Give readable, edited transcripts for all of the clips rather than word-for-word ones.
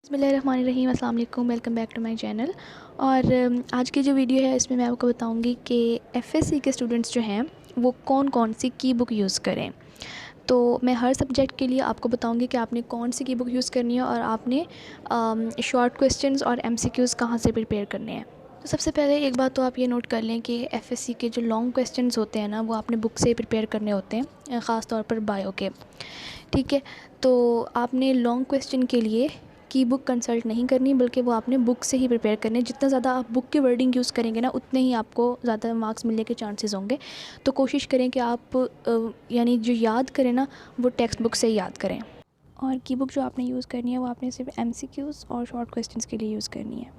बिस्मिल्लाहिर्रहमानिर्रहीम, अस्सलाम वालेकुम, welcome back to my channel. और आज की जो वीडियो है इसमें मैं आपको बताऊंगी कि एफएससी के स्टूडेंट्स जो हैं वो कौन कौन सी की बुक यूज़ करें। तो मैं हर सब्जेक्ट के लिए आपको बताऊंगी कि आपने कौन सी की बुक यूज़ करनी है और आपने शॉर्ट क्वेश्चंस और एमसीक्यूज़ कहाँ से प्रिपेयर करने हैं। तो सबसे पहले एक बात तो आप ये नोट कर लें कि एफएससी के जो लॉन्ग क्वेश्चंस होते हैं ना वो आपने बुक से ही प्रिपेयर करने होते हैं, ख़ास तौर पर बायो के। ठीक है, तो आपने लॉन्ग क्वेश्चन के लिए की बुक कंसल्ट नहीं करनी, बल्कि वो आपने बुक से ही प्रिपेयर करने। जितना ज़्यादा आप बुक की वर्डिंग यूज़ करेंगे ना उतने ही आपको ज़्यादा मार्क्स मिलने के चांसेस होंगे। तो कोशिश करें कि आप यानी जो याद करें ना वो टेक्स्ट बुक से ही याद करें। और की बुक जो आपने यूज़ करनी है वो आपने सिर्फ एमसीक्यूज़ और शॉर्ट क्वेश्चंस के लिए यूज़ करनी है।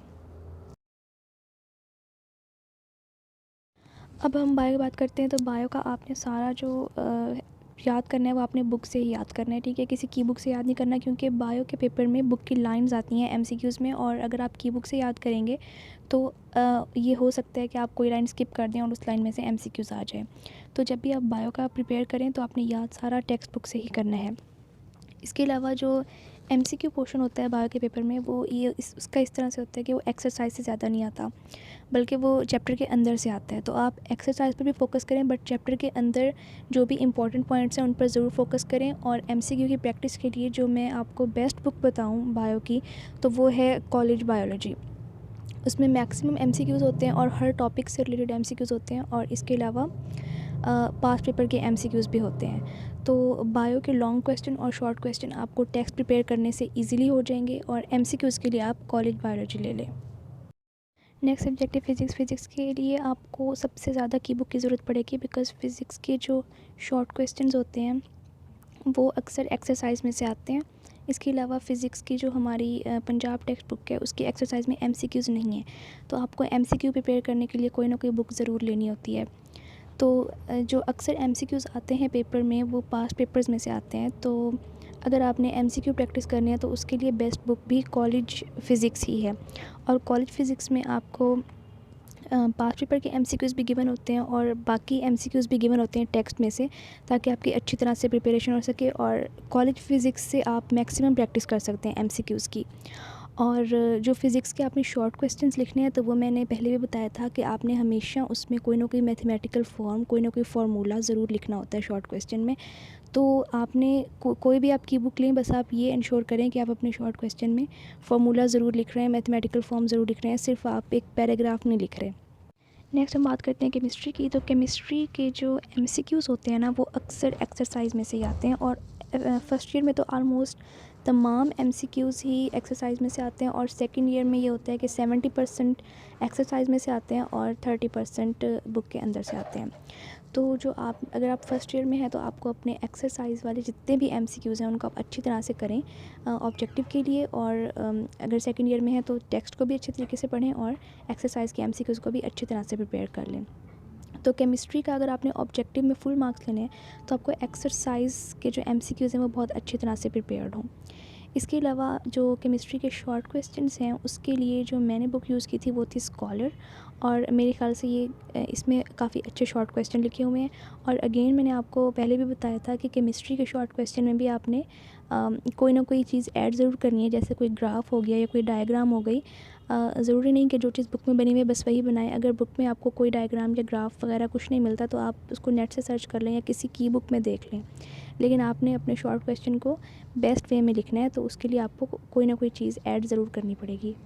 अब हम बायो की बात करते हैं, तो बायो का आपने सारा जो याद करना है वो आपने बुक से ही याद करना है। ठीक है, किसी की बुक से याद नहीं करना, क्योंकि बायो के पेपर में बुक की लाइंस आती हैं एमसीक्यूज़ में, और अगर आप की बुक से याद करेंगे तो ये हो सकता है कि आप कोई लाइन स्किप कर दें और उस लाइन में से एमसीक्यूज़ आ जाए। तो जब भी आप बायो का प्रिपेयर करें तो आपने याद सारा टेक्स्ट बुक से ही करना है। इसके अलावा जो एमसीक्यू पोर्शन होता है बायो के पेपर में वो ये उसका इस तरह से होता है कि वो एक्सरसाइज से ज़्यादा नहीं आता, बल्कि वो चैप्टर के अंदर से आता है। तो आप एक्सरसाइज पर भी फोकस करें, बट चैप्टर के अंदर जो भी इंपॉर्टेंट पॉइंट्स हैं उन पर ज़रूर फोकस करें। और एमसीक्यू की प्रैक्टिस के लिए जो मैं आपको बेस्ट बुक बताऊं बायो की, तो वो है कॉलेज बायोलॉजी। उसमें मैक्सिमम एमसीक्यूज़ होते हैं और हर टॉपिक से रिलेटेड एमसीक्यूज़ होते हैं, और इसके अलावा पास्ट पेपर के एमसीक्यूज़ भी होते हैं। तो बायो के लॉन्ग क्वेश्चन और शॉर्ट क्वेश्चन आपको टेक्स्ट प्रिपेयर करने से इजीली हो जाएंगे, और एमसीक्यूज़ के लिए आप कॉलेज बायोलॉजी ले लें। नेक्स्ट सब्जेक्ट है फ़िज़िक्स। फ़िज़िक्स के लिए आपको सबसे ज़्यादा की बुक की ज़रूरत पड़ेगी, बिकॉज़ फ़िज़िक्स के जो शॉर्ट क्वेश्चंस होते हैं वो अक्सर एक्सरसाइज में से आते हैं। इसके अलावा फ़िज़िक्स की जो हमारी पंजाब टेक्स्ट बुक है उसकी एक्सरसाइज में एमसीक्यूज़ नहीं है, तो आपको एमसीक्यू प्रिपेयर करने के लिए कोई ना कोई बुक ज़रूर लेनी होती है। तो जो अक्सर एमसीक्यूज़ आते हैं पेपर में वो पास्ट पेपर्स में से आते हैं। तो अगर आपने एमसीक्यू प्रैक्टिस करनी है तो उसके लिए बेस्ट बुक भी कॉलेज फ़िज़िक्स ही है। और कॉलेज फ़िज़िक्स में आपको पास्ट पेपर के एमसीक्यूज़ भी गिवन होते हैं और बाकी एमसीक्यूज़ भी गिवन होते हैं टेक्स्ट में से, ताकि आपकी अच्छी तरह से प्रिपरेशन हो सके और कॉलेज फ़िज़िक्स से आप मैक्सिमम प्रैक्टिस कर सकते हैं एमसीक्यूज़ की। और जो फ़िज़िक्स के आपने शॉर्ट क्वेश्चंस लिखने हैं तो वो मैंने पहले भी बताया था कि आपने हमेशा उसमें कोई ना कोई मैथमेटिकल फॉर्म, कोई ना कोई फार्मूला ज़रूर लिखना होता है शॉर्ट क्वेश्चन में। तो आपने कोई भी आप की बुक लें, बस आप ये इंश्योर करें कि आप अपने शॉर्ट क्वेश्चन में फार्मूला ज़रूर लिख रहे हैं, मैथमेटिकल फॉर्म ज़रूर लिख रहे हैं, सिर्फ आप एक पैराग्राफ नहीं लिख रहे। नेक्स्ट हम बात करते हैं केमिस्ट्री की। तो केमिस्ट्री के जो एमसीक्यूज़ होते हैं ना वो अक्सर एक्सरसाइज में से ही आते हैं, और फर्स्ट ईयर में तो आलमोस्ट तमाम एमसीक्यूज़ ही एक्सरसाइज में से आते हैं, और सेकंड ईयर में ये होता है कि 70% एक्सरसाइज में से आते हैं और 30% बुक के अंदर से आते हैं। तो जो आप अगर आप फर्स्ट ईयर में हैं तो आपको अपने एक्सरसाइज वाले जितने भी एमसीक्यूज़ हैं उनको आप अच्छी तरह से करें ऑब्जेक्टिव के लिए, और अगर सेकंड ईयर में है तो टेक्स्ट को भी अच्छे तरीके से पढ़ें और एक्सरसाइज के एमसीक्यूज़ को भी अच्छी तरह से प्रिपेयर कर लें। तो केमिस्ट्री का अगर आपने ऑब्जेक्टिव में फुल मार्क्स लेने हैं तो आपको एक्सरसाइज के जो एमसीक्यूज़ हैं वो बहुत अच्छी तरह से प्रिपेयर्ड हों। इसके अलावा जो केमिस्ट्री के शॉर्ट क्वेश्चंस हैं उसके लिए जो मैंने बुक यूज़ की थी वो थी स्कॉलर, और मेरे ख़्याल से ये इसमें काफ़ी अच्छे शॉर्ट क्वेश्चन लिखे हुए हैं। और अगेन मैंने आपको पहले भी बताया था कि केमिस्ट्री के शॉर्ट क्वेश्चन में भी आपने कोई ना कोई चीज़ ऐड ज़रूर करनी है, जैसे कोई ग्राफ हो गया या कोई डायग्राम हो गई। ज़रूरी नहीं कि जो चीज़ बुक में बनी हुई है बस वही बनाएं। अगर बुक में आपको कोई डायग्राम या ग्राफ वगैरह कुछ नहीं मिलता तो आप उसको नेट से सर्च कर लें या किसी की बुक में देख लें, लेकिन आपने अपने शॉर्ट क्वेश्चन को बेस्ट वे में लिखना है, तो उसके लिए आपको कोई ना कोई चीज़ ऐड ज़रूर करनी पड़ेगी।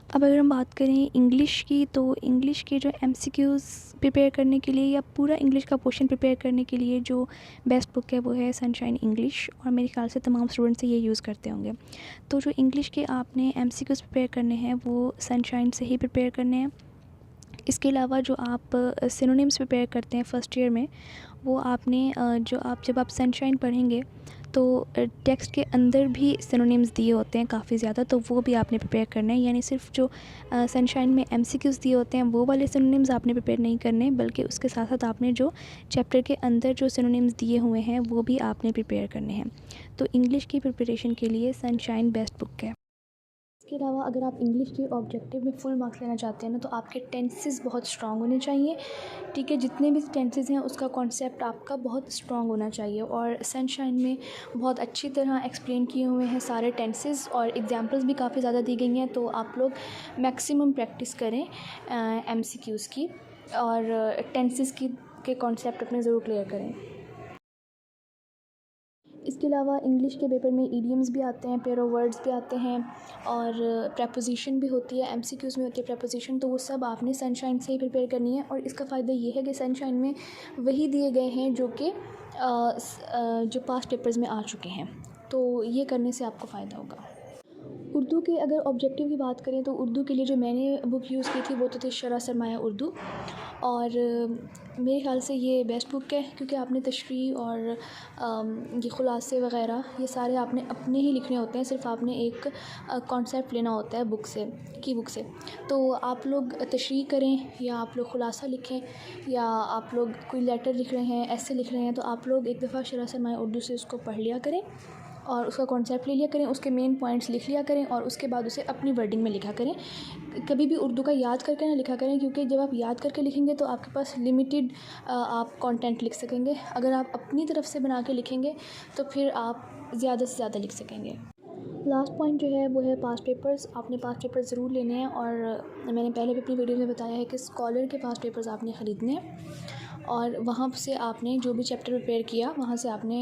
अब अगर हम बात करें इंग्लिश की, तो इंग्लिश के जो एमसीक्यूज़ प्रिपेयर करने के लिए या पूरा इंग्लिश का पोर्शन प्रिपेयर करने के लिए जो बेस्ट बुक है वो है सनशाइन इंग्लिश, और मेरे ख्याल से तमाम स्टूडेंट्स ये यूज़ करते होंगे। तो जो इंग्लिश के आपने एमसीक्यूज़ प्रिपेयर करने हैं वो सनशाइन से ही प्रिपेयर करने हैं। इसके अलावा जो आप सिनोनिम्स प्रिपेयर करते हैं फर्स्ट ईयर में, वो आपने जब आप सनशाइन पढ़ेंगे तो टेक्स्ट के अंदर भी सिनोनिम्स दिए होते हैं काफ़ी ज़्यादा, तो वो भी आपने प्रिपेयर करना है। यानी सिर्फ जो सनशाइन में एमसीक्यूज़ दिए होते हैं वो वाले सिनोनिम्स आपने प्रिपेयर नहीं करने, बल्कि उसके साथ साथ आपने जो चैप्टर के अंदर जो सिनोनिम्स दिए हुए हैं वो भी आपने प्रिपेयर करने हैं। तो इंग्लिश की प्रिपरेशन के लिए सनशाइन बेस्ट बुक है। इसके अलावा अगर आप इंग्लिश के ऑब्जेक्टिव में फुल मार्क्स लेना चाहते हैं ना, तो आपके टेंसेस बहुत स्ट्रॉन्ग होने चाहिए, ठीक है। जितने भी टेंसेस हैं उसका कॉन्सेप्ट आपका बहुत स्ट्रॉन्ग होना चाहिए। और सनशाइन में बहुत अच्छी तरह एक्सप्लेन किए हुए हैं सारे टेंसेस, और एग्जांपल्स भी काफ़ी ज़्यादा दी गई हैं। तो आप लोग मैक्सिमम प्रैक्टिस करें MCQs की, और टेंसेस के कॉन्सेप्ट अपने ज़रूर क्लियर करें। इसके अलावा इंग्लिश के पेपर में ईडियम्स भी आते हैं, पेयर ऑफ वर्ड्स भी आते हैं, और प्रेपोजिशन भी होती है, MCQs में होती है प्रेपोजिशन। तो वो सब आपने सनशाइन से ही प्रिपेयर करनी है। और इसका फ़ायदा ये है कि सनशाइन में वही दिए गए हैं जो कि जो पास्ट पेपर्स में आ चुके हैं, तो ये करने से आपको फ़ायदा होगा। उर्दू के अगर ऑब्जेक्टिव की बात करें तो उर्दू के लिए जो मैंने बुक यूज़ की थी वो तो थी शरह सरमाया उर्दू, और मेरे ख़्याल से ये बेस्ट बुक है, क्योंकि आपने तशरीह और ये ख़ुलासे वग़ैरह ये सारे आपने अपने ही लिखने होते हैं। सिर्फ़ आपने एक कॉन्सेप्ट लेना होता है बुक से। तो आप लोग तशरीह करें या आप लोग ख़ुलासा लिखें या आप लोग कोई लेटर लिख रहे हैं, ऐसे लिख रहे हैं, तो आप लोग एक दफ़ा शरह सरमाया उर्दू से उसको पढ़ लिया करें और उसका कॉन्सेप्ट ले लिया करें, उसके मेन पॉइंट्स लिख लिया करें, और उसके बाद उसे अपनी वर्डिंग में लिखा करें। कभी भी उर्दू का याद करके ना लिखा करें, क्योंकि जब आप याद करके लिखेंगे तो आपके पास लिमिटेड आप कंटेंट लिख सकेंगे। अगर आप अपनी तरफ से बना के लिखेंगे तो फिर आप ज़्यादा से ज़्यादा लिख सकेंगे। लास्ट पॉइंट जो है वो है पास्ट पेपर्स। आपने पास्ट पेपर्स ज़रूर लेने हैं, और मैंने पहले भी अपनी वीडियो में बताया है कि स्कॉलर के पास्ट पेपर्स आपने ख़रीदने हैं, और वहाँ से आपने जो भी चैप्टर प्रिपेयर किया वहाँ से आपने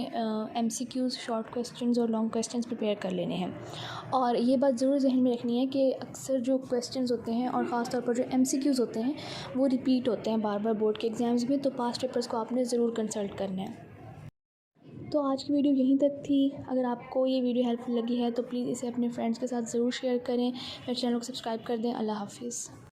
MCQs, शॉर्ट क्वेश्चंस और लॉन्ग क्वेश्चंस प्रिपेयर कर लेने हैं। और ये बात ज़रूर जहन में रखनी है कि अक्सर जो क्वेश्चंस होते हैं और ख़ास तौर पर जो MCQs होते हैं वो रिपीट होते हैं बार बार बोर्ड के एग्ज़ाम्स में, तो पास्ट पेपर्स को आपने ज़रूर कंसल्ट करना है। तो आज की वीडियो यहीं तक थी। अगर आपको ये वीडियो हेल्पफुल लगी है तो प्लीज़ इसे अपने फ्रेंड्स के साथ ज़रूर शेयर करें, मेरे चैनल को सब्सक्राइब कर दें। अल्लाह हाफ़िज़।